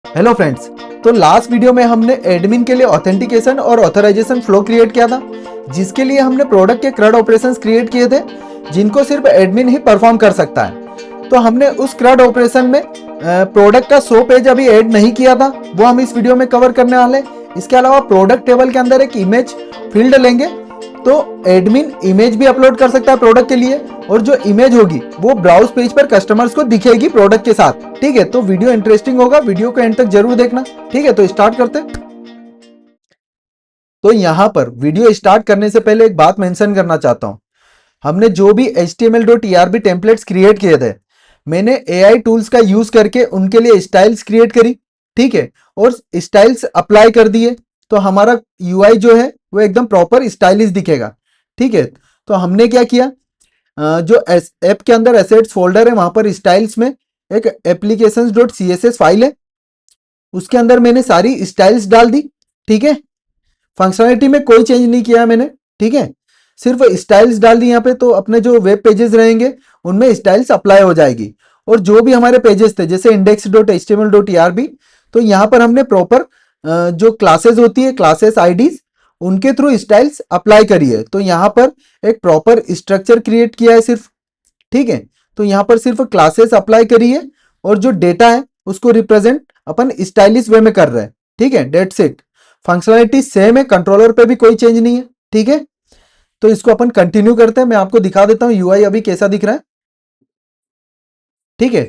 Hello friends. तो last video में हमने एडमिन के लिए ऑथेंटिकेशन और ऑथराइजेशन फ्लो क्रिएट किया था, जिसके लिए हमने प्रोडक्ट के CRUD ऑपरेशंस क्रिएट किए थे, जिनको सिर्फ एडमिन ही परफॉर्म कर सकता है। तो हमने उस CRUD ऑपरेशन में प्रोडक्ट का 100 पेज अभी ऐड नहीं किया था, वो हम इस वीडियो में कवर करने वाले हैं। इसके अलावा प्रोडक्ट टेबल के अंदर एक इमेज फील्ड लेंगे, तो एडमिन इमेज भी अपलोड कर सकता है प्रोडक्ट के लिए, और जो इमेज होगी वो ब्राउज पेज पर कस्टमर्स को दिखेगी प्रोडक्ट के साथ। ठीक है, तो वीडियो इंटरेस्टिंग होगा, वीडियो को एंड तक जरूर देखना। ठीक है, तो स्टार्ट करते हैं। तो यहां पर वीडियो स्टार्ट करने से पहले एक बात मेंशन करना चाहता हूं। हमने जो भी HTML.ERB टेम्पलेट्स क्रिएट किए थे, मैंने AI टूल्स का यूज करके उनके लिए स्टाइल्स क्रिएट करी। ठीक है, और स्टाइल्स अप्लाई कर दिए, तो हमारा UI जो है वो एकदम प्रॉपर स्टाइलिश दिखेगा। ठीक है, तो हमने क्या किया, जो ऐप के अंदर एसेट्स फोल्डर है वहां पर स्टाइल्स में एक applications.css फाइल है, उसके अंदर मैंने सारी स्टाइल्स डाल दी। ठीक है, फंक्शनैलिटी में कोई चेंज नहीं किया मैंने। ठीक है, सिर्फ स्टाइल्स डाल दी यहाँ पे, तो अपने जो वेब पेजेस रहेंगे उनमें स्टाइल्स अप्लाई हो जाएगी। और जो भी हमारे पेजेस थे जैसे index.html.erb, तो यहाँ पर हमने प्रॉपर जो क्लासेस होती है, क्लासेस आईडीज, उनके थ्रू स्टाइल्स अप्लाई करी है। तो यहाँ पर एक प्रॉपर स्ट्रक्चर क्रिएट किया है सिर्फ। ठीक है, तो यहाँ पर सिर्फ क्लासेस अप्लाई करी है, और जो डेटा है उसको रिप्रेजेंट अपन स्टाइलिश वे में कर रहे हैं। ठीक है, डेट्स इट। फंक्शनलिटी सेम है, कंट्रोलर पे भी कोई चेंज नहीं है। ठीक है, तो इसको अपन कंटिन्यू करते हैं। मैं आपको दिखा देता हूं यूआई अभी कैसा दिख रहा है। ठीक है,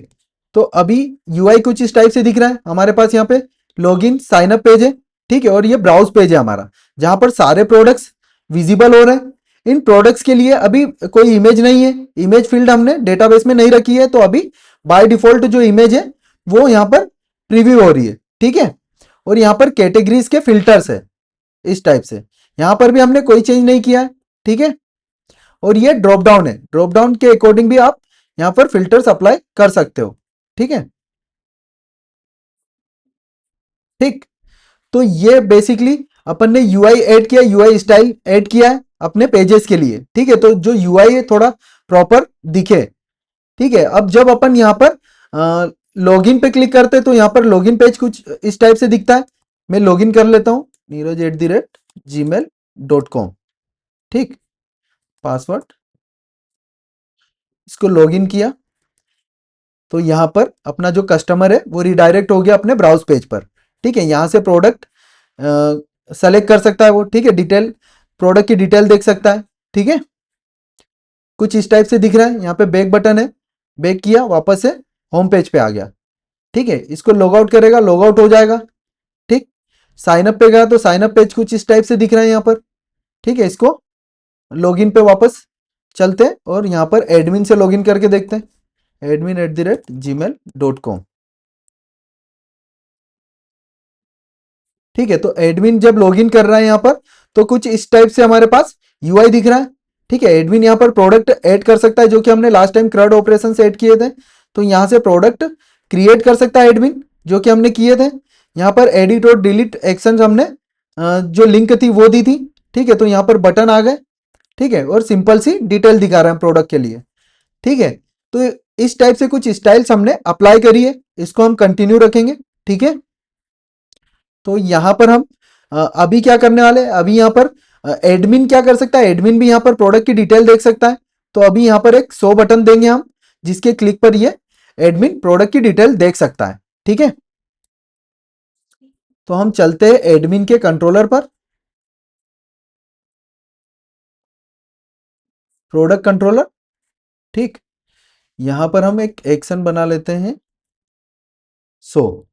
तो अभी यूआई कुछ इस टाइप से दिख रहा है। हमारे पास यहाँ पे लॉगिन साइन अप पेज है। ठीक है, और ये ब्राउज पेज है हमारा, जहां पर सारे प्रोडक्ट्स विजिबल हो रहे हैं। इन प्रोडक्ट्स के लिए अभी कोई इमेज नहीं है, इमेज फील्ड हमने डेटाबेस में नहीं रखी है, तो अभी बाय डिफॉल्ट जो इमेज है वो यहाँ पर प्रीव्यू हो रही है। ठीक है, और यहाँ पर कैटेगरीज के फिल्टर्स है इस टाइप से, यहां पर भी हमने कोई चेंज नहीं किया है। ठीक है, और ये ड्रॉप डाउन है, ड्रॉप डाउन के अकॉर्डिंग भी आप यहां पर फिल्टर्स अप्लाई कर सकते हो। ठीक है, ठीक। तो ये बेसिकली अपन ने यूआई ऐड किया, यूआई स्टाइल ऐड किया है अपने पेजेस के लिए। ठीक है, तो जो यूआई है थोड़ा प्रॉपर दिखे। ठीक है, अब जब अपन यहाँ पर लॉगिन पे क्लिक करते हैं, तो यहाँ पर लॉगिन पेज कुछ इस टाइप से दिखता है। मैं लॉगिन कर लेता हूँ, neeraj@gmail.com। ठीक, पासवर्ड, इसको लॉगिन किया, तो यहाँ पर अपना जो कस्टमर है वो रिडायरेक्ट हो गया अपने ब्राउज पेज पर। ठीक है, यहाँ से प्रोडक्ट सेलेक्ट कर सकता है वो। ठीक है, डिटेल, प्रोडक्ट की डिटेल देख सकता है। ठीक है, कुछ इस टाइप से दिख रहा है। यहाँ पे बैक बटन है, बैक किया, वापस से होम पेज पे आ गया। ठीक है, इसको लॉग आउट करेगा, लॉग आउट हो जाएगा। ठीक, साइन अप पे गया तो साइन अप पेज कुछ इस टाइप से दिख रहा है यहाँ पर। ठीक है, इसको लॉगिन पे वापस चलते हैं, और यहाँ पर एडमिन से लॉगिन करके देखते हैं, admin@gmail.com। ठीक है, तो एडमिन जब लॉगिन कर रहा है यहाँ पर, तो कुछ इस टाइप से हमारे पास यूआई दिख रहा है। ठीक है, एडमिन यहाँ पर प्रोडक्ट ऐड कर सकता है, जो कि हमने लास्ट टाइम CRUD ऑपरेशन से ऐड किए थे। तो यहाँ से प्रोडक्ट क्रिएट कर सकता है एडमिन, जो कि हमने किए थे। यहाँ पर एडिट और डिलीट एक्शन हमने जो लिंक थी वो दी थी। ठीक है, तो यहाँ पर बटन आ गए। ठीक है, और सिंपल सी डिटेल दिखा रहे हैं प्रोडक्ट के लिए। ठीक है, तो इस टाइप से कुछ स्टाइल्स हमने अप्लाई करी है, इसको हम कंटिन्यू रखेंगे। ठीक है, तो यहां पर हम अभी क्या करने वाले हैं, अभी यहां पर एडमिन क्या कर सकता है, एडमिन भी यहां पर प्रोडक्ट की डिटेल देख सकता है। तो अभी यहां पर एक 100 बटन देंगे हम, जिसके क्लिक पर ये एडमिन प्रोडक्ट की डिटेल देख सकता है। ठीक है, तो हम चलते हैं एडमिन के कंट्रोलर पर, प्रोडक्ट कंट्रोलर। ठीक, यहां पर हम एक एक्शन बना लेते हैं 100।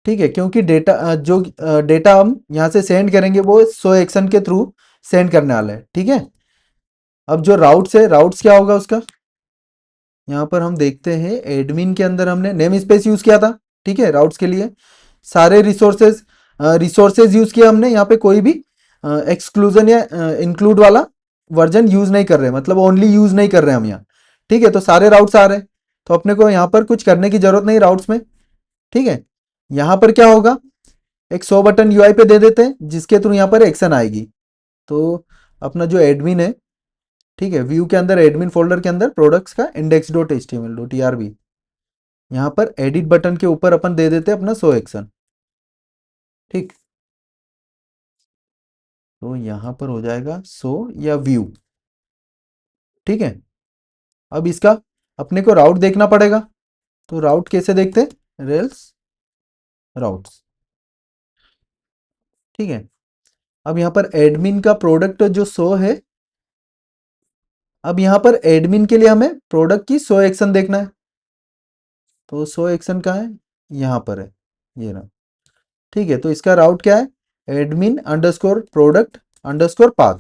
ठीक है, क्योंकि डेटा जो डेटा हम यहाँ से सेंड करेंगे वो 100 एक्शन के थ्रू सेंड करने वाला है। ठीक है, अब जो राउट्स है, राउट्स क्या होगा उसका, यहाँ पर हम देखते हैं एडमिन के अंदर हमने नेम स्पेस यूज किया था। ठीक है, राउट्स के लिए सारे रिसोर्सेज यूज किया हमने। यहाँ पे कोई भी एक्सक्लूजन या इंक्लूड वाला वर्जन यूज नहीं कर रहे, मतलब ओनली यूज नहीं कर रहे हम यहाँ। ठीक है, तो सारे राउट्स आ रहे हैं, तो अपने को यहाँ पर कुछ करने की जरूरत नहीं राउट्स में। ठीक है, यहाँ पर क्या होगा, एक 100 बटन यूआई पे दे देते हैं, जिसके थ्रू यहाँ पर एक्शन आएगी। तो अपना जो एडमिन है, ठीक है, व्यू के अंदर एडमिन फोल्डर के अंदर प्रोडक्ट्स का index.html.erb, यहाँ पर एडिट बटन के ऊपर अपन दे देते हैं अपना 100 एक्शन। ठीक, तो यहां पर हो जाएगा सो या व्यू। ठीक है, अब इसका अपने को राउट देखना पड़ेगा। तो राउट कैसे देखते हैं, रेल्स राउट्स। ठीक है, अब यहाँ पर एडमिन का प्रोडक्ट जो सो है, अब यहाँ पर एडमिन के लिए हमें प्रोडक्ट की सो एक्शन देखना है। तो सो एक्शन कहाँ है, यहाँ पर है, ये रहा। ठीक है, तो इसका राउट क्या है, admin underscore product underscore path.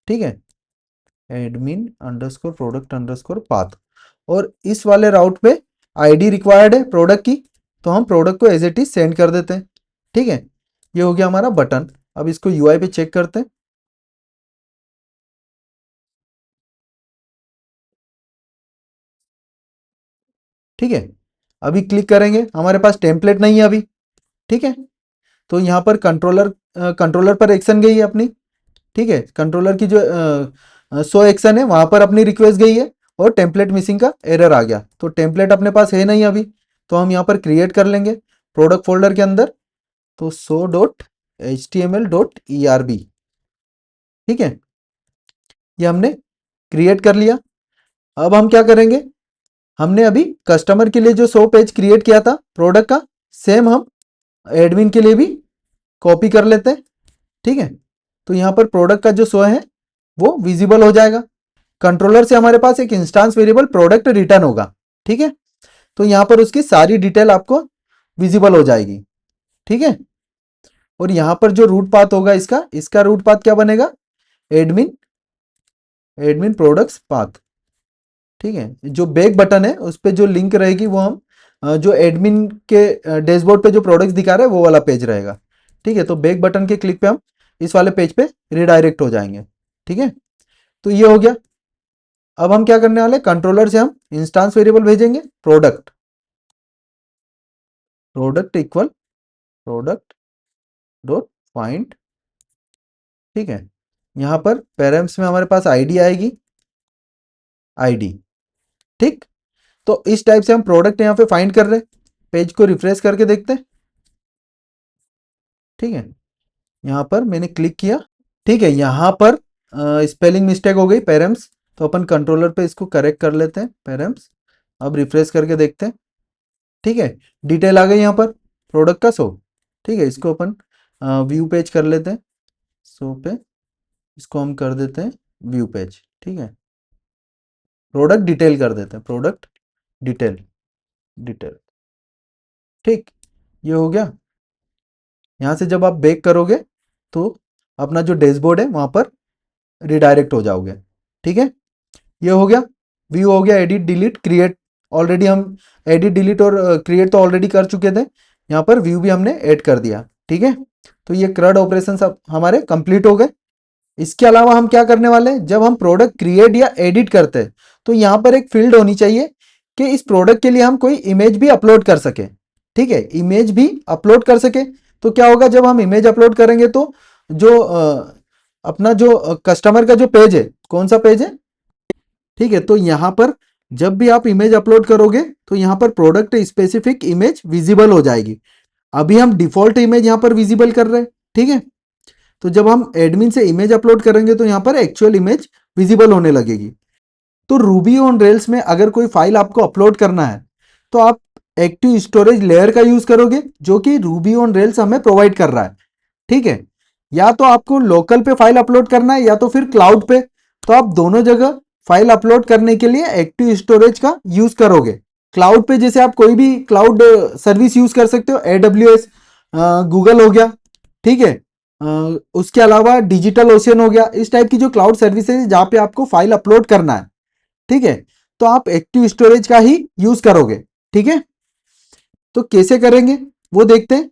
ठीक है, admin underscore product underscore path. और इस वाले राउट पे आईडी रिक्वायर्ड है प्रोडक्ट की, तो हम प्रोडक्ट को एज इट इज सेंड कर देते हैं। ठीक है, ये हो गया हमारा बटन। अब इसको यूआई पे चेक करते हैं। ठीक है, अभी क्लिक करेंगे, हमारे पास टेम्पलेट नहीं है अभी। ठीक है, तो यहाँ पर कंट्रोलर पर एक्शन गई है अपनी। ठीक है, कंट्रोलर की जो सो एक्शन है वहां पर अपनी रिक्वेस्ट गई है, और टेम्पलेट मिसिंग का एरर आ गया। तो टेम्पलेट अपने पास है नहीं अभी, तो हम यहाँ पर क्रिएट कर लेंगे प्रोडक्ट फोल्डर के अंदर। तो so dot H T M L dot E R B. ठीक है, ये हमने क्रिएट कर लिया। अब हम क्या करेंगे, हमने अभी कस्टमर के लिए जो सो पेज क्रिएट किया था प्रोडक्ट का, सेम हम एडमिन के लिए भी कॉपी कर लेते हैं। ठीक है, तो यहाँ पर प्रोडक्ट का जो सो है वो विजिबल हो जाएगा। कंट्रोलर से हमारे पास एक इंस्टांस वेरिएबल प्रोडक्ट रिटर्न होगा। ठीक है, तो यहाँ पर उसकी सारी डिटेल आपको विजिबल हो जाएगी। ठीक है, और यहाँ पर जो रूट पाथ होगा इसका इसका रूट पाथ क्या बनेगा, एडमिन एडमिन प्रोडक्ट्स पाथ। ठीक है, जो बैक बटन है उस पर जो लिंक रहेगी वो हम जो एडमिन के डैशबोर्ड पे जो प्रोडक्ट्स दिखा रहे हैं वो वाला पेज रहेगा। ठीक है, तो बैक बटन के क्लिक पे हम इस वाले पेज पे रिडायरेक्ट हो जाएंगे। ठीक है, तो ये हो गया। अब हम क्या करने वाले, कंट्रोलर से हम इंस्टांस वेरिएबल भेजेंगे product, product equal product dot find. ठीक है, यहाँ पर पेरेंट्स में हमारे पास आईडी आएगी, आईडी। ठीक, तो इस टाइप से हम प्रोडक्ट यहाँ पे फाइंड कर रहे हैं। पेज को रिफ्रेश करके देखते हैं। ठीक है, यहाँ पर मैंने क्लिक किया। ठीक है, यहाँ पर स्पेलिंग मिस्टेक हो गई पेरेंट्स, तो अपन कंट्रोलर पे इसको करेक्ट कर लेते हैं पेरेंट्स। अब रिफ्रेश करके देखते हैं। ठीक है, डिटेल आ गई यहाँ पर प्रोडक्ट का सो। ठीक है, इसको अपन व्यू पेज कर लेते हैं, सो पे इसको हम कर देते हैं व्यू पेज। ठीक है, प्रोडक्ट डिटेल कर देते हैं, प्रोडक्ट डिटेल डिटेल। ठीक, ये हो गया। यहाँ से जब आप बैक करोगे तो अपना जो डैशबोर्ड है वहां पर रिडायरेक्ट हो जाओगे। ठीक है, ये हो गया, व्यू हो गया, एडिट डिलीट क्रिएट। ऑलरेडी हम एडिट डिलीट और क्रिएट तो ऑलरेडी कर चुके थे, यहाँ पर व्यू भी हमने ऐड कर दिया। ठीक है, तो ये क्रड ऑपरेशन सब हमारे कंप्लीट हो गए। इसके अलावा हम क्या करने वाले हैं, जब हम प्रोडक्ट क्रिएट या एडिट करते हैं तो यहाँ पर एक फील्ड होनी चाहिए कि इस प्रोडक्ट के लिए हम कोई इमेज भी अपलोड कर सके। ठीक है, इमेज भी अपलोड कर सके। तो क्या होगा, जब हम इमेज अपलोड करेंगे तो जो अपना जो कस्टमर का जो पेज है, कौन सा पेज है। ठीक है, तो यहाँ पर जब भी आप इमेज अपलोड करोगे तो यहाँ पर प्रोडक्ट स्पेसिफिक इमेज विजिबल हो जाएगी। अभी हम डिफॉल्ट इमेज यहाँ पर विजिबल कर रहे हैं। ठीक है, तो जब हम एडमिन से इमेज अपलोड करेंगे तो यहाँ पर एक्चुअल इमेज विजिबल होने लगेगी। तो रूबी ऑन रेल्स में अगर कोई फाइल आपको अपलोड करना है तो आप एक्टिव स्टोरेज लेयर का यूज करोगे, जो कि रूबी ऑन रेल्स हमें प्रोवाइड कर रहा है। ठीक है, या तो आपको लोकल पे फाइल अपलोड करना है या तो फिर क्लाउड पे, तो आप दोनों जगह फाइल अपलोड करने के लिए एक्टिव स्टोरेज का यूज करोगे। क्लाउड पे जैसे आप कोई भी क्लाउड सर्विस यूज कर सकते हो, AWS, गूगल हो गया। ठीक है, उसके अलावा डिजिटल ओशियन हो गया। इस टाइप की जो क्लाउड सर्विसेज जहां पे आपको फाइल अपलोड करना है, ठीक है, तो आप एक्टिव स्टोरेज का ही यूज करोगे। ठीक है, तो कैसे करेंगे वो देखते हैं।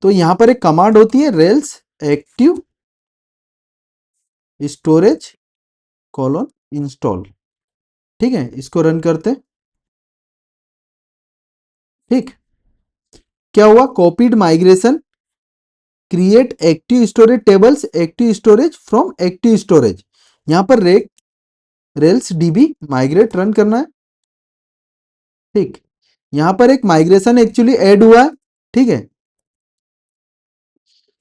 तो यहां पर एक कमांड होती है, rails active storage colon install. ठीक है, इसको रन करते हैं। ठीक, क्या हुआ, copied migration create active storage tables active storage from active storage. यहां पर रेल्स डीबी माइग्रेट रन करना है। ठीक, यहां पर एक माइग्रेशन एक्चुअली ऐड हुआ है। ठीक है,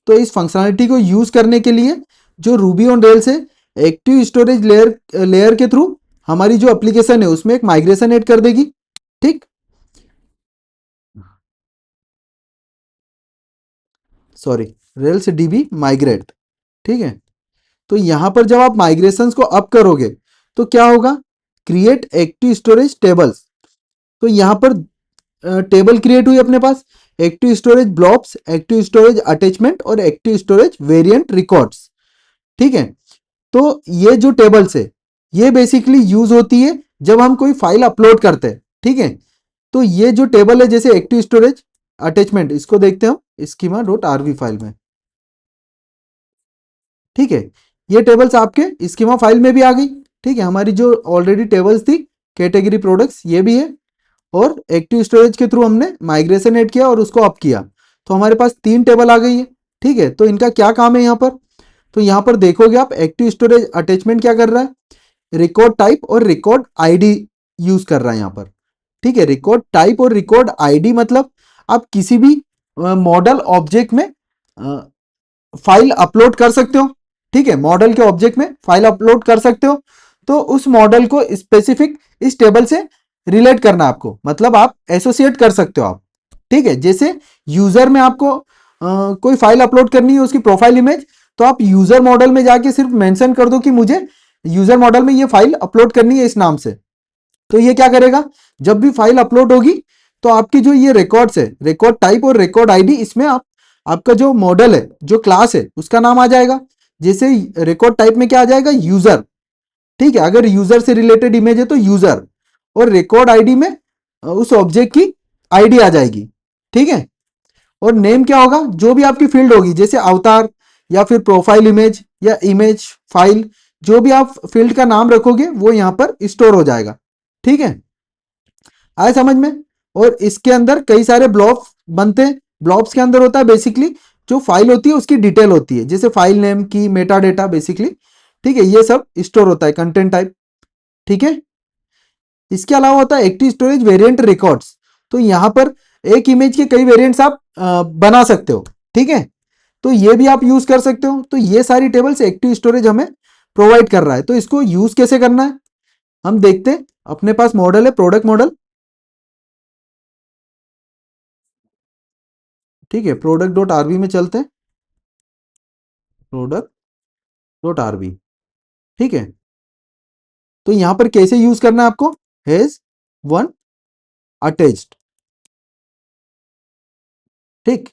तो इस फंक्शनलिटी को यूज करने के लिए जो रूबी ऑन रेल्स है, एक्टिव स्टोरेज लेयर के थ्रू हमारी जो एप्लीकेशन है उसमें एक माइग्रेशन ऐड कर देगी। ठीक, सॉरी, रेल्स डीबी माइग्रेट। ठीक है, तो यहां पर जब आप माइग्रेशंस को अप करोगे तो क्या होगा, क्रिएट एक्टिव स्टोरेज टेबल्स। तो यहां पर टेबल क्रिएट हुई अपने पास, active storage blobs, active storage attachment और एक्टिव स्टोरेज वेरिएंट रिकॉर्ड्स। ठीक है, तो ये जो टेबल्स है ये बेसिकली यूज होती है जब हम कोई फाइल अपलोड करते हैं। ठीक है, तो ये जो टेबल है जैसे एक्टिव स्टोरेज अटैचमेंट, इसको देखते हैं स्कीमा डॉट आरवी फाइल में। ठीक है, ये टेबल्स आपके स्कीमा फाइल में भी आ गई। ठीक है, हमारी जो ऑलरेडी टेबल्स थी कैटेगरी प्रोडक्ट्स ये भी है, और एक्टिव स्टोरेज के थ्रू हमने माइग्रेशन ऐड किया और उसको अप किया, तो हमारे पास 3 टेबल आ गई है। ठीक है, तो इनका क्या काम है यहाँ पर, तो यहाँ पर देखोगे आप एक्टिव स्टोरेज अटैचमेंट क्या कर रहा है, रिकॉर्ड टाइप और रिकॉर्ड आईडी यूज कर रहा है यहाँ पर। ठीक है, रिकॉर्ड टाइप और रिकॉर्ड आईडी मतलब आप किसी भी मॉडल ऑब्जेक्ट में फाइल अपलोड कर सकते हो। ठीक है, मॉडल के ऑब्जेक्ट में फाइल अपलोड कर सकते हो, तो उस मॉडल को स्पेसिफिक इस टेबल से रिलेट करना है आपको, मतलब आप एसोसिएट कर सकते हो आप। ठीक है, जैसे यूजर में आपको कोई फाइल अपलोड करनी है उसकी प्रोफाइल इमेज, तो आप यूजर मॉडल में जाके सिर्फ मेंशन कर दो कि मुझे यूजर मॉडल में ये फाइल अपलोड करनी है इस नाम से। तो ये क्या करेगा, जब भी फाइल अपलोड होगी तो आपकी जो ये रिकॉर्ड्स है, रिकॉर्ड टाइप और रिकॉर्ड आईडी, इसमें आप आपका जो मॉडल है, जो क्लास है, उसका नाम आ जाएगा। जैसे रिकॉर्ड टाइप में क्या आ जाएगा, यूजर। ठीक है, अगर यूजर से रिलेटेड इमेज है तो यूजर, और रिकॉर्ड आईडी में उस ऑब्जेक्ट की आईडी आ जाएगी। ठीक है, और नेम क्या होगा, जो भी आपकी फील्ड होगी, जैसे अवतार या फिर प्रोफाइल इमेज या इमेज फाइल, जो भी आप फील्ड का नाम रखोगे वो यहां पर स्टोर हो जाएगा। ठीक है, आए समझ में। और इसके अंदर कई सारे ब्लॉक्स बनते हैं। ब्लॉक्स के अंदर होता है बेसिकली जो फाइल होती है उसकी डिटेल होती है, जैसे फाइल नेम की मेटा डेटा बेसिकली। ठीक है, ये सब स्टोर होता है, कंटेंट टाइप। ठीक है, इसके अलावा होता है एक्टिव स्टोरेज वेरिएंट रिकॉर्ड्स। तो यहां पर एक इमेज के कई वेरिएंट्स आप बना सकते हो। ठीक है, तो ये भी आप यूज कर सकते हो। तो ये सारी टेबल्स एक्टिव स्टोरेज हमें प्रोवाइड कर रहा है। तो इसको यूज कैसे करना है हम देखते हैं। अपने पास मॉडल है प्रोडक्ट मॉडल। ठीक है, प्रोडक्ट डॉट आरबी में चलते हैं, प्रोडक्ट डॉट आरबी। ठीक है, तो यहां पर कैसे यूज करना है आपको, हैज वन अटैच्ड। ठीक,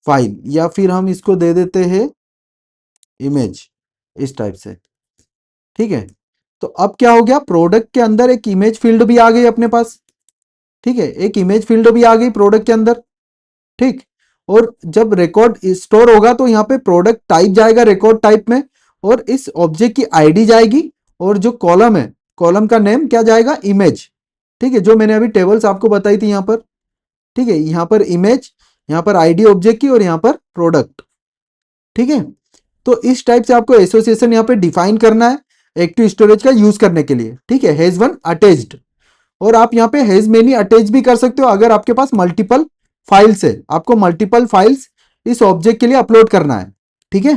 फाइल, या फिर हम इसको दे देते हैं इमेज, इस टाइप से। ठीक है, तो अब क्या हो गया, प्रोडक्ट के अंदर एक इमेज फील्ड भी आ गई अपने पास। ठीक है, एक इमेज फील्ड भी आ गई प्रोडक्ट के अंदर। ठीक, और जब रिकॉर्ड स्टोर होगा तो यहाँ पे प्रोडक्ट टाइप जाएगा रिकॉर्ड टाइप में, और इस ऑब्जेक्ट की आईडी जाएगी, और जो कॉलम है, कॉलम का नेम क्या जाएगा, इमेज। ठीक है, जो मैंने अभी टेबल्स आपको बताई थी यहाँ पर। ठीक है, यहाँ पर इमेज, यहाँ पर आईडी ऑब्जेक्ट की, और यहाँ पर प्रोडक्ट। ठीक है, तो इस टाइप से आपको एसोसिएशन यहाँ पे डिफाइन करना है एक्टिव स्टोरेज का यूज करने के लिए। ठीक है, हैज वन अटैच्ड, और आप यहाँ पे हैज मेनी अटैच भी कर सकते हो अगर आपके पास मल्टीपल फाइल्स है, आपको मल्टीपल फाइल्स इस ऑब्जेक्ट के लिए अपलोड करना है। ठीक है,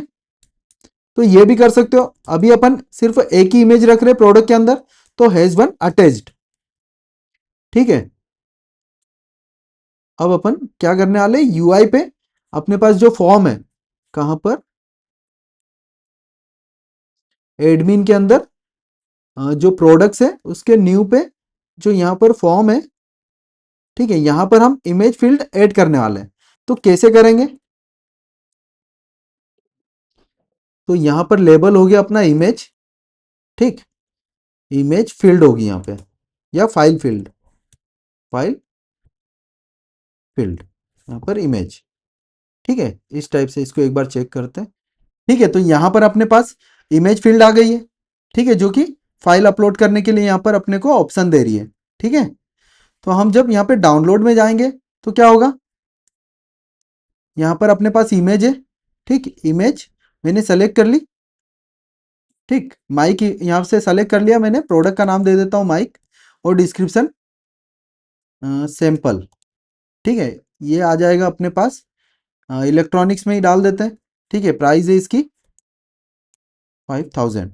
तो ये भी कर सकते हो। अभी अपन सिर्फ एक ही इमेज रख रहे प्रोडक्ट के अंदर, तो हैज वन अटैच्ड। ठीक है, अब अपन क्या करने वाले, यूआई पे अपने पास जो फॉर्म है, कहां पर, एडमिन के अंदर जो प्रोडक्ट्स है उसके न्यू पे जो यहाँ पर फॉर्म है। ठीक है, यहाँ पर हम इमेज फील्ड ऐड करने वाले हैं। तो कैसे करेंगे, तो यहाँ पर लेबल हो गया अपना इमेज। ठीक, इमेज फील्ड होगी यहाँ पे, या फाइल फील्ड, फाइल फील्ड, यहाँ पर इमेज। ठीक है, इस टाइप से इसको एक बार चेक करते हैं। ठीक है, तो यहाँ पर अपने पास इमेज फील्ड आ गई है। ठीक है, जो कि फाइल अपलोड करने के लिए यहाँ पर अपने को ऑप्शन दे रही है। ठीक है, तो हम जब यहाँ पे डाउनलोड में जाएंगे तो क्या होगा, यहाँ पर अपने पास इमेज है। ठीक, इमेज मैंने सेलेक्ट कर ली। ठीक, माइक यहाँ से सेलेक्ट कर लिया मैंने, प्रोडक्ट का नाम दे देता हूँ माइक, और डिस्क्रिप्शन सैंपल। ठीक है, ये आ जाएगा अपने पास इलेक्ट्रॉनिक्स में ही डाल देते हैं। ठीक है, प्राइस है इसकी 5000।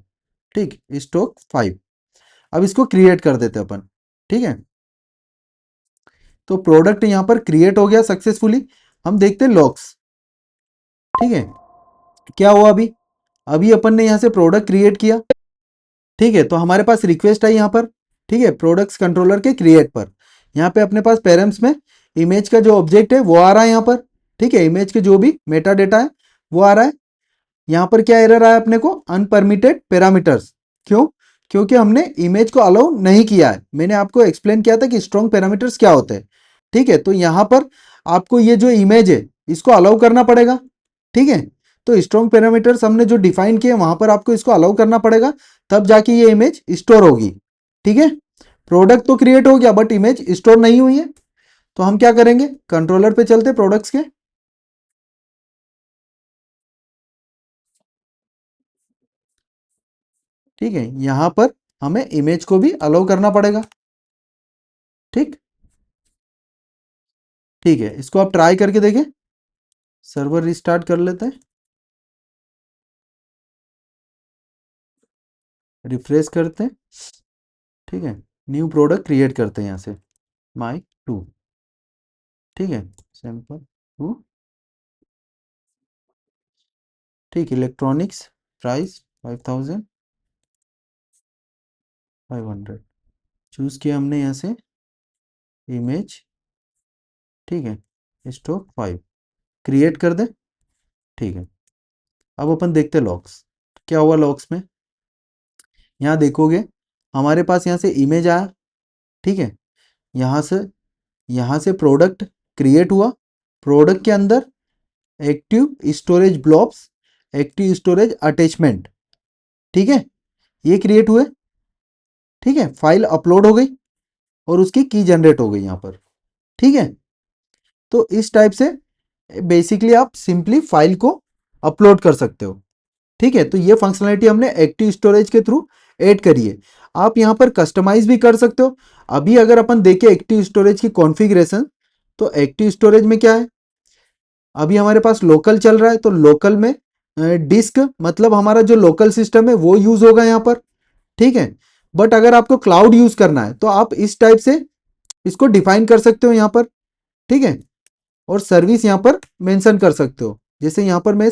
ठीक, स्टॉक 5। अब इसको क्रिएट कर देते हैं अपन। ठीक है, तो प्रोडक्ट यहाँ पर क्रिएट हो गया सक्सेसफुली। हम देखते हैं लॉग्स। ठीक है, क्या हुआ अभी? अभी अपन ने यहाँ से प्रोडक्ट क्रिएट किया। ठीक है, तो हमारे पास रिक्वेस्ट आई यहाँ पर। ठीक है, प्रोडक्ट्स कंट्रोलर के क्रिएट पर। यहाँ पे अपने पास पेरेंट्स में इमेज का जो ऑब्जेक्ट है वो आ रहा है यहाँ पर। ठीक है, इमेज के जो भी मेटा डेटा है वो आ रहा है। यहाँ पर क्या एरर आया अपने को? अनपरमिटेड पैरामीटर्स। क्यों? क्योंकि हमने इमेज को अलाउ नहीं किया है। मैंने आपको एक्सप्लेन किया था कि स्ट्रॉन्ग पैरामीटर्स क्या होते हैं। ठीक है, तो यहाँ पर आपको ये जो इमेज है इसको अलाउ करना पड़ेगा। ठीक है, तो स्ट्रॉन्ग पैरामीटर्स हमने जो डिफाइन किए वहां पर आपको इसको अलाउ करना पड़ेगा, तब जाके ये इमेज स्टोर होगी। ठीक है, प्रोडक्ट तो क्रिएट हो गया बट इमेज स्टोर नहीं हुई है। तो हम क्या करेंगे? कंट्रोलर पे चलते प्रोडक्ट्स के। ठीक है, यहां पर हमें इमेज को भी अलाउ करना पड़ेगा। ठीक, ठीक है, इसको आप ट्राई करके देखें। सर्वर रिस्टार्ट कर लेते हैं, रिफ्रेश करते हैं। ठीक है, न्यू प्रोडक्ट क्रिएट करते हैं यहाँ से, माइक 2। ठीक है, सैंपल 2। ठीक, इलेक्ट्रॉनिक्स, प्राइस 5500 चूज किया हमने यहाँ से इमेज। ठीक है, स्टॉक 5 क्रिएट कर दे। ठीक है, अब अपन देखते हैं लॉग्स। क्या हुआ लॉग्स में? यहाँ देखोगे हमारे पास यहाँ से इमेज आया। ठीक है, यहाँ से यहाँ से प्रोडक्ट क्रिएट हुआ। प्रोडक्ट के अंदर active storage blobs, active storage attachment. ठीक है, ये क्रिएट हुए। ठीक है, फाइल अपलोड हो गई और उसकी की जनरेट हो गई यहाँ पर। ठीक है, तो इस टाइप से बेसिकली आप सिंपली फाइल को अपलोड कर सकते हो। ठीक है, तो ये फंक्शनलिटी हमने एक्टिव स्टोरेज के थ्रू ऐड करी है। आप यहाँ पर कस्टमाइज भी कर सकते हो। अभी अगर अपन देखें एक्टिव स्टोरेज की कॉन्फ़िगरेशन, तो एक्टिव स्टोरेज में क्या है? अभी हमारे पास लोकल चल रहा है, तो लोकल में डिस्क मतलब हमारा जो लोकल सिस्टम है वो यूज होगा यहाँ पर। ठीक है, बट अगर आपको क्लाउड यूज करना है तो आप इस टाइप से इसको डिफाइन कर सकते हो यहाँ पर। ठीक है, और सर्विस यहाँ पर मेंशन कर सकते हो। जैसे यहाँ पर मैं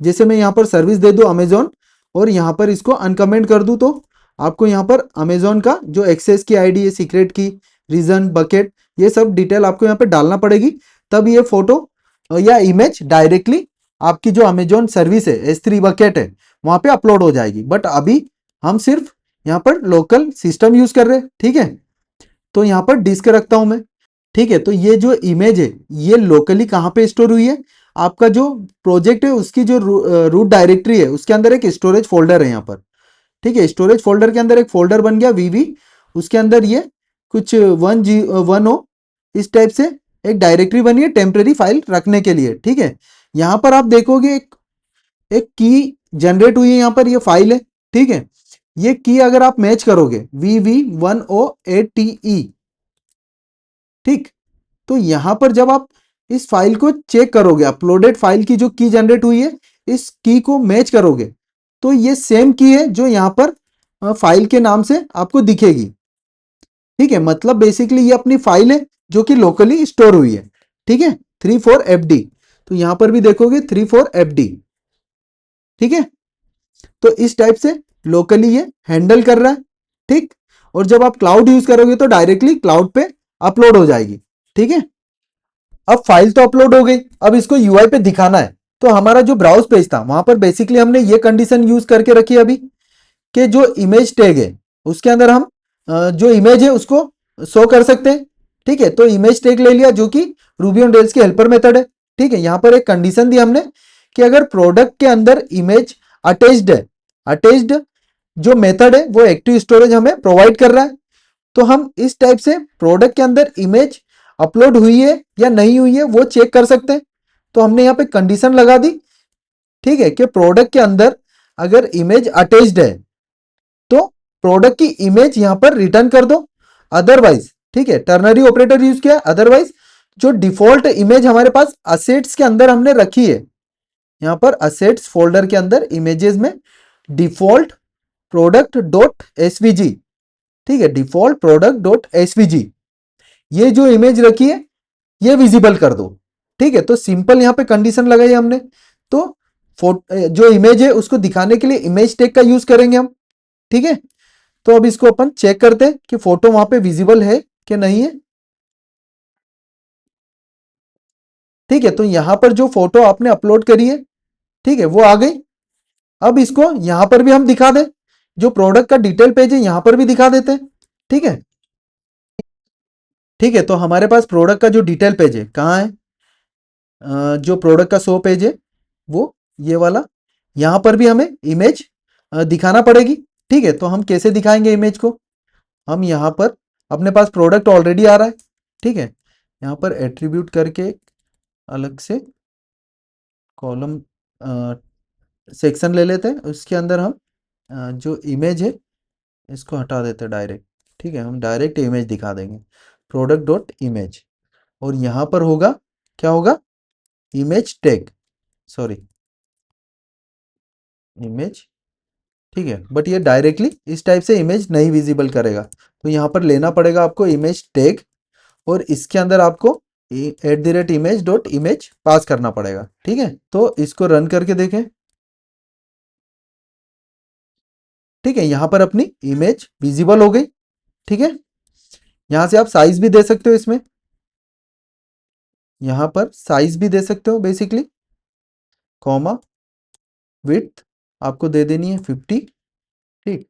जैसे मैं यहाँ पर सर्विस दे दूँ अमेजोन, और यहाँ पर इसको अनकमेंट कर दूँ, तो आपको यहाँ पर अमेजोन का जो एक्सेस की आईडी है, सीक्रेट की, रीजन, बकेट, ये सब डिटेल आपको यहाँ पे डालना पड़ेगी। तब ये फोटो या इमेज डायरेक्टली आपकी जो अमेजोन सर्विस है, S3 बकेट है, वहां पे अपलोड हो जाएगी। बट अभी हम सिर्फ यहाँ पर लोकल सिस्टम यूज कर रहे हैं। ठीक है, तो यहाँ पर डिस्क रखता हूं मैं। ठीक है, तो ये जो इमेज है ये लोकली कहाँ पे स्टोर हुई है? आपका जो प्रोजेक्ट है उसकी जो रूट डायरेक्टरी है उसके अंदर एक स्टोरेज फोल्डर है यहाँ पर। ठीक है, स्टोरेज फोल्डर के अंदर एक फोल्डर बन गया VV। उसके अंदर ये कुछ 1 हो, इस टाइप से एक डायरेक्टरी बनी है टेम्परेरी फाइल रखने के लिए। ठीक है, यहाँ पर आप देखोगे एक की जनरेट हुई है, यहाँ पर ये फाइल है। ठीक है, ये की अगर आप मैच करोगे VV10ATE। ठीक, तो यहां पर जब आप इस फाइल को चेक करोगे, अपलोडेड फाइल की जो की जनरेट हुई है, इस की को मैच करोगे, तो ये सेम की है जो यहां पर फाइल के नाम से आपको दिखेगी। ठीक है, मतलब बेसिकली ये अपनी फाइल है जो कि लोकली स्टोर हुई है। ठीक है, 34FD, तो यहां पर भी देखोगे 34FD। ठीक है, तो इस टाइप से लोकली ये हैंडल कर रहा है। ठीक, और जब आप क्लाउड यूज करोगे तो डायरेक्टली क्लाउड पे अपलोड हो जाएगी। ठीक है, अब फाइल तो अपलोड हो गई, अब इसको यूआई पे दिखाना है। तो हमारा जो ब्राउज पेज था वहां पर बेसिकली हमने ये कंडीशन यूज करके रखी अभी, कि जो इमेज टैग है उसके अंदर हम जो इमेज है उसको शो कर सकते हैं। ठीक है, तो इमेज टैग ले लिया जो कि रूबी ऑन रेल्स की हेल्पर मेथड है। ठीक है, यहां पर एक कंडीशन दी हमने कि अगर प्रोडक्ट के अंदर इमेज अटैच्ड है, अटैच्ड जो मेथड है वो एक्टिव स्टोरेज हमें प्रोवाइड कर रहा है, तो हम इस टाइप से प्रोडक्ट के अंदर इमेज अपलोड हुई है या नहीं हुई है वो चेक कर सकते हैं। तो हमने यहाँ पे कंडीशन लगा दी। ठीक है, कि प्रोडक्ट के अंदर अगर इमेज अटैच्ड है तो प्रोडक्ट की इमेज यहां पर रिटर्न कर दो। अदरवाइज, ठीक है, टर्नरी ऑपरेटर यूज किया, अदरवाइज जो डिफॉल्ट इमेज हमारे पास असेट्स के अंदर हमने रखी है, यहाँ पर असेट्स फोल्डर के अंदर इमेजेस में डिफॉल्ट प्रोडक्ट डॉट एसवीजी, ठीक है, डिफॉल्ट प्रोडक्ट डॉट एसवीजी, ये जो इमेज रखी है ये विजिबल कर दो। ठीक है, तो सिंपल यहाँ पे कंडीशन लगाई हमने। तो जो इमेज है उसको दिखाने के लिए इमेज टैग का यूज करेंगे हम। ठीक है, तो अब इसको अपन चेक करते हैं कि फोटो वहां पे विजिबल है कि नहीं है। ठीक है, तो यहां पर जो फोटो आपने अपलोड करी है, ठीक है, वो आ गई। अब इसको यहां पर भी हम दिखा दें, जो प्रोडक्ट का डिटेल पेज है यहां पर भी दिखा देते हैं। ठीक है, ठीक है, तो हमारे पास प्रोडक्ट का जो डिटेल पेज है कहाँ है, जो प्रोडक्ट का शो पेज है वो ये वाला, यहां पर भी हमें इमेज दिखाना पड़ेगी। ठीक है, तो हम कैसे दिखाएंगे इमेज को, हम यहाँ पर अपने पास प्रोडक्ट ऑलरेडी आ रहा है। ठीक है, यहाँ पर एट्रीब्यूट करके अलग से कॉलम सेक्शन ले लेते हैं, उसके अंदर हम जो इमेज है इसको हटा देते हैं डायरेक्ट। ठीक है, हम डायरेक्ट इमेज दिखा देंगे, प्रोडक्ट डॉट इमेज, और यहाँ पर होगा, क्या होगा, इमेज टैग, सॉरी, इमेज। ठीक है, बट ये डायरेक्टली इस टाइप से इमेज नहीं विजिबल करेगा, तो यहाँ पर लेना पड़ेगा आपको इमेज टैग, और इसके अंदर आपको @image डॉट इमेज पास करना पड़ेगा। ठीक है, तो इसको रन करके देखें। ठीक है, यहाँ पर अपनी इमेज विजिबल हो गई। ठीक है, यहाँ से आप साइज भी दे सकते हो, इसमें यहाँ पर साइज भी दे सकते हो बेसिकली, कॉमा विड्थ आपको दे देनी है 50, ठीक,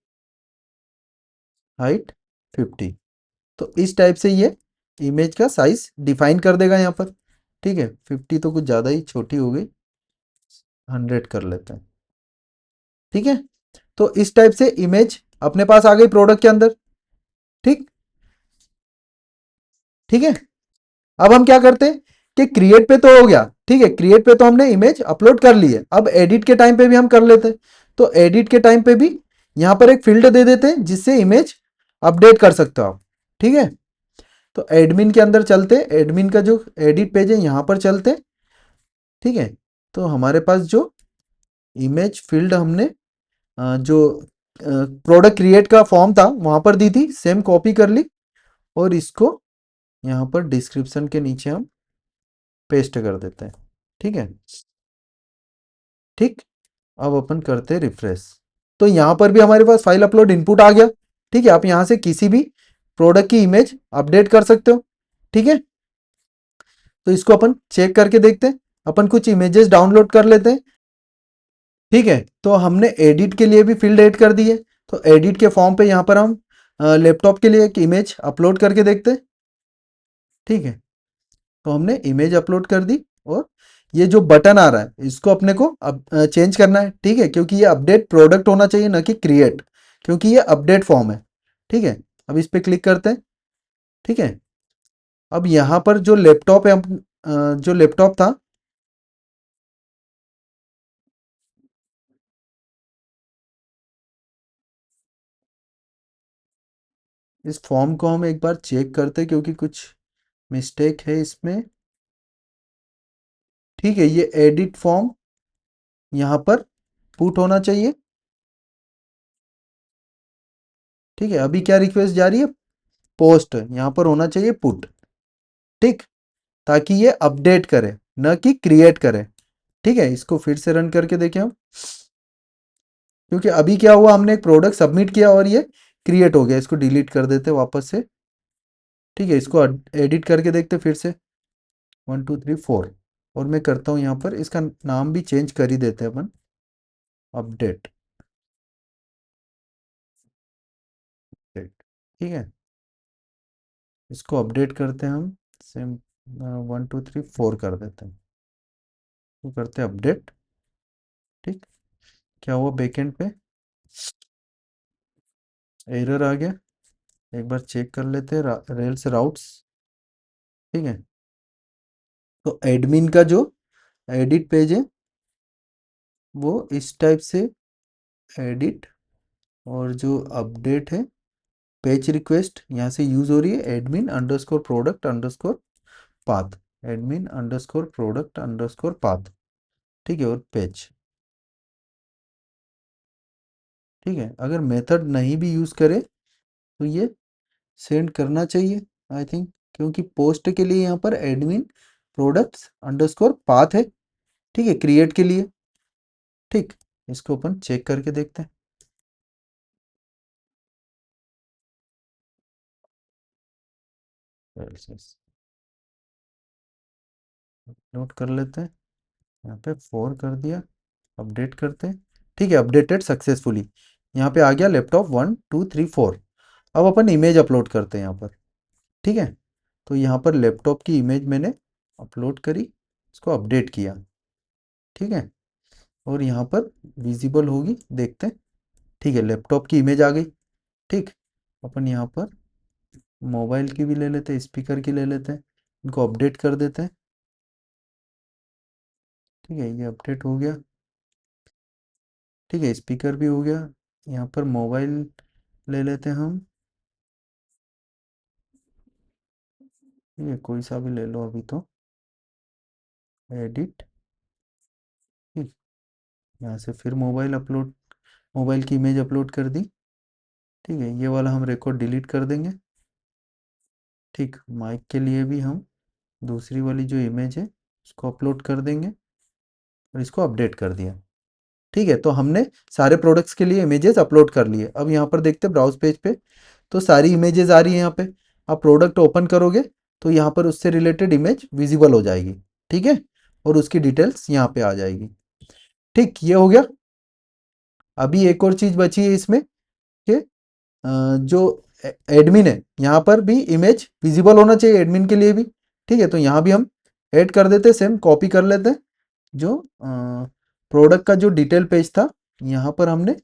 हाइट 50। तो इस टाइप से ये इमेज का साइज डिफाइन कर देगा यहाँ पर। ठीक है, 50 तो कुछ ज़्यादा ही छोटी हो गई, 100 कर लेते हैं। ठीक है, तो इस टाइप से इमेज अपने पास आ गई प्रोडक्ट के अंदर। ठीक, ठीक है, अब हम क्या करते हैं कि क्रिएट पे तो हो गया। ठीक है, क्रिएट पे तो हमने इमेज अपलोड कर ली है, अब एडिट के टाइम पे भी हम कर लेते हैं। तो एडिट के टाइम पे भी यहाँ पर एक फील्ड दे देते हैं जिससे इमेज अपडेट कर सकते हो आप। ठीक है, तो एडमिन के अंदर चलते, एडमिन का जो एडिट पेज है यहाँ पर चलते। ठीक है, तो हमारे पास जो इमेज फील्ड हमने जो प्रोडक्ट क्रिएट का फॉर्म था वहां पर दी थी, सेम कॉपी कर ली, और इसको यहाँ पर डिस्क्रिप्शन के नीचे हम पेस्ट कर देते हैं। ठीक है, ठीक, अब अपन करते हैं रिफ्रेश, तो यहाँ पर भी हमारे पास फाइल अपलोड इनपुट आ गया। ठीक है, आप यहाँ से किसी भी प्रोडक्ट की इमेज अपडेट कर सकते हो। ठीक है, तो इसको अपन चेक करके देखते हैं, अपन कुछ इमेजेस डाउनलोड कर लेते हैं। ठीक है, तो हमने एडिट के लिए भी फील्ड ऐड कर दी है, तो एडिट के फॉर्म पे यहाँ पर हम लैपटॉप के लिए एक इमेज अपलोड करके देखते हैं। ठीक है, तो हमने इमेज अपलोड कर दी, और ये जो बटन आ रहा है इसको अपने को अब चेंज करना है। ठीक है, क्योंकि ये अपडेट प्रोडक्ट होना चाहिए, ना कि क्रिएट, क्योंकि ये अपडेट फॉर्म है। ठीक है, अब इस पे क्लिक करते हैं। ठीक है, अब यहाँ पर जो लैपटॉप है, जो लैपटॉप था, इस फॉर्म को हम एक बार चेक करते हैं, क्योंकि कुछ मिस्टेक है इसमें। ठीक है, ये एडिट फॉर्म यहाँ पर पुट होना चाहिए। ठीक है, अभी क्या रिक्वेस्ट जा रही है, पोस्ट, यहाँ पर होना चाहिए पुट। ठीक, ताकि ये अपडेट करे, न कि क्रिएट करे। ठीक है, इसको फिर से रन करके देखें हम, क्योंकि अभी क्या हुआ, हमने एक प्रोडक्ट सबमिट किया और ये क्रिएट हो गया। इसको डिलीट कर देते वापस से। ठीक है, इसको एडिट करके देखते फिर से, 1 2 3 4, और मैं करता हूँ यहाँ पर इसका नाम भी चेंज कर ही देते हैं अपन, अपडेट। ठीक है, इसको अपडेट करते हैं हम, सेम 1 2 3 4 कर देते हैं, तो करते हैं अपडेट। ठीक, क्या हुआ, बैकएंड पे एरर आ गया, एक बार चेक कर लेते हैं, रेल्स राउट्स। ठीक है, तो एडमिन का जो एडिट पेज है वो इस टाइप से एडिट, और जो अपडेट है पेज रिक्वेस्ट यहाँ से यूज हो रही है, admin underscore product underscore path, admin underscore product underscore path, ठीक है, और पेज, ठीक है। अगर मेथड नहीं भी यूज़ करे तो ये सेंड करना चाहिए आई थिंक, क्योंकि पोस्ट के लिए यहाँ पर एडमिन प्रोडक्ट्स अंडरस्कोर पाथ है, ठीक है, क्रिएट के लिए, ठीक। इसको अपन चेक करके देखते हैं। नोट कर लेते हैं, यहाँ पे 4 कर दिया, अपडेट करते हैं, ठीक है, अपडेटेड सक्सेसफुली। यहाँ पे आ गया लैपटॉप 1 2 3 4। अब अपन इमेज अपलोड करते हैं यहाँ पर, ठीक है। तो यहाँ पर लैपटॉप की इमेज मैंने अपलोड करी, इसको अपडेट किया, ठीक है, और यहाँ पर विजिबल होगी, देखते हैं, ठीक है, लैपटॉप की इमेज आ गई, ठीक। अपन यहाँ पर मोबाइल की भी ले लेते हैं, स्पीकर की ले लेते हैं, इनको अपडेट कर देते हैं, ठीक है, ये अपडेट हो गया, ठीक है, स्पीकर भी हो गया। यहाँ पर मोबाइल ले लेते हैं हम, ठीक है, कोई सा भी ले लो अभी तो, एडिट, ठीक, यहाँ से फिर मोबाइल अपलोड, मोबाइल की इमेज अपलोड कर दी, ठीक है, ये वाला हम रिकॉर्ड डिलीट कर देंगे, ठीक। माइक के लिए भी हम दूसरी वाली जो इमेज है उसको अपलोड कर देंगे और इसको अपडेट कर दिया, ठीक है। तो हमने सारे प्रोडक्ट्स के लिए इमेजेस अपलोड कर लिए। अब यहाँ पर देखते हैं ब्राउज पेज पे, तो सारी इमेजेस आ रही है यहाँ पे। आप प्रोडक्ट ओपन करोगे तो यहाँ पर उससे रिलेटेड इमेज विजिबल हो जाएगी, ठीक है, और उसकी डिटेल्स यहाँ पे आ जाएगी, ठीक, ये हो गया। अभी एक और चीज बची है इसमें कि जो एडमिन है यहाँ पर भी इमेज विजिबल होना चाहिए एडमिन के लिए भी, ठीक है। तो यहाँ भी हम ऐड कर देते, सेम कॉपी कर लेते हैं, जो प्रोडक्ट का जो डिटेल पेज था, यहाँ पर हमने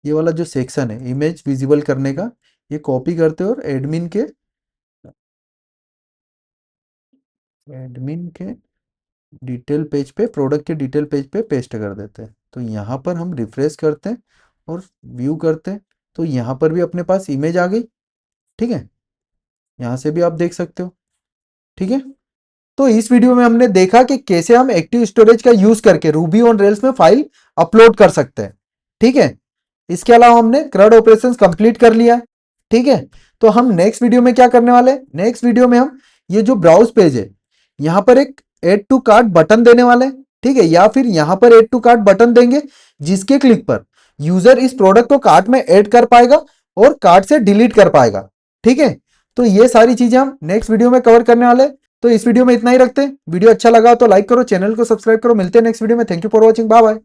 ये वाला जो सेक्शन है इमेज विजिबल करने का, ये कॉपी करते और एडमिन के डिटेल पेज पे, प्रोडक्ट के डिटेल पेज पे पेस्ट कर देते हैं। तो यहाँ पर हम रिफ्रेश करते हैं और व्यू करते हैं, तो यहाँ पर भी अपने पास इमेज आ गई, ठीक है, यहाँ से भी आप देख सकते हो, ठीक है। तो इस वीडियो में हमने देखा कि कैसे हम एक्टिव स्टोरेज का यूज करके रूबी ऑन रेल्स में फाइल अपलोड कर सकते हैं, ठीक है। इसके अलावा हमने CRUD ऑपरेशंस कंप्लीट कर लिया है, ठीक है। तो हम नेक्स्ट वीडियो में क्या करने वाले हैं, नेक्स्ट वीडियो में हम ये जो ब्राउज पेज है यहाँ पर एक एड टू कार्ट बटन देने वाले हैं, ठीक है, या फिर यहाँ पर एड टू कार्ट बटन देंगे जिसके क्लिक पर यूजर इस प्रोडक्ट को कार्ट में ऐड कर पाएगा और कार्ट से डिलीट कर पाएगा, ठीक है। तो ये सारी चीजें हम नेक्स्ट वीडियो में कवर करने वाले हैं। तो इस वीडियो में इतना ही रखते हैं। वीडियो अच्छा लगा तो लाइक करो, चैनल को सब्सक्राइब करो, मिलते हैं नेक्स्ट वीडियो में। Thank you for watching, bye bye.